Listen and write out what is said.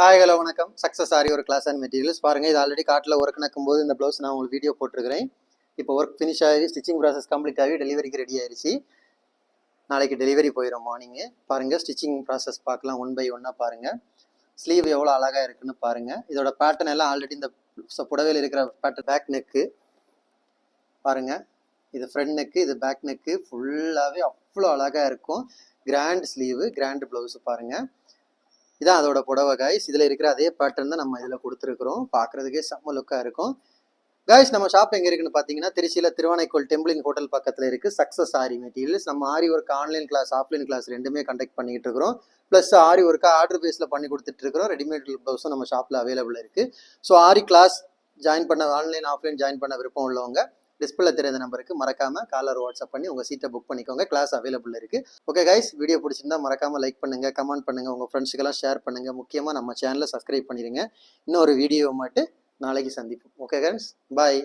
Hi hello வணக்கம். Success ஆரி ஒரு class and materials பாருங்கள். இது ஆல்ரெடி காட்டில் ஒர்க் நடக்கும்போது இந்த ப்ளவுஸ் நான் உங்களுக்கு வீடியோ போட்டிருக்கிறேன். இப்போ ஒர்க் ஃபினிஷ் ஆகி ஸ்டிச்சிங் ப்ராசஸ் கம்ப்ளீட் ஆகி டெலிவரிக்கு ரெடி ஆயிடுச்சு. நாளைக்கு டெலிவரி போயிடும் மார்னிங்கு. பாருங்கள், ஸ்டிச்சிங் ப்ராசஸ் பார்க்கலாம் ஒன் பை ஒன்னாக பாருங்கள். ஸ்லீவ் எவ்வளோ அழகாக இருக்குன்னு பாருங்கள். இதோட பேட்டர்ன் எல்லாம் ஆல்ரெடி இந்த புடவையில் இருக்கிற பேட்டர்ன். பேக் நெக்கு பாருங்கள், இது ஃப்ரண்ட் நெக்கு, இது பேக் நெக்கு, ஃபுல்லாகவே அவ்வளோ அழகாக இருக்கும். கிராண்ட் ஸ்லீவு, கிராண்ட் ப்ளவுஸு பாருங்கள். இதான் அதோட புடவை கைஸ். இதில் இருக்கிற அதே பேட்டர்ன் தான் நம்ம இதில் கொடுத்துருக்குறோம். பார்க்குறதுக்கே செம்ம லுக்காக இருக்கும் கைஸ். நம்ம ஷாப் எங்கே இருக்குன்னு பார்த்தீங்கன்னா, திருச்சியில் திருவானைக்கோல் டெம்பிளிங் ஹோட்டல் பக்கத்தில் இருக்குது. Success aari materials. நம்ம aari work online class offline class ரெண்டுமே கண்டக்ட் பண்ணிக்கிட்டு இருக்கிறோம். ப்ளஸ் ஆரி ஒர்க்காக ஆர்டர் பேஸில் பண்ணி கொடுத்துட்ருக்கிறோம். ரெடிமேட் ப்ளவுஸும் நம்ம ஷாப்பில் அவைலபிள் இருக்குது. ஸோ ஆரி கிளாஸ் ஜாயின் பண்ண, ஆன்லைன் ஆஃப்லைன் ஜாயின் பண்ண விருப்பம் உள்ளவங்க டிஸ்பிளே தெரியாத நம்பருக்கு மறக்காம காலர் வாட்ஸ்அப் பண்ணி உங்கள் சீட்டை புக் பண்ணிக்கோங்க. கிளாஸ் அவைலபிள் இருக்குது. ஓகே கைஸ், வீடியோ பிடிச்சிருந்தா மறக்காமல் லைக் பண்ணுங்கள், கமெண்ட் பண்ணுங்கள், உங்கள் ஃப்ரெண்ட்ஸுக்கெல்லாம் ஷேர் பண்ணுங்கள். முக்கியமாக நம்ம சேனலை சப்ஸ்கிரைப் பண்ணிடுங்க. இன்னொரு வீடியோ மட்டும் நாளைக்கு சந்திப்போம். ஓகே கைஸ், பாய்.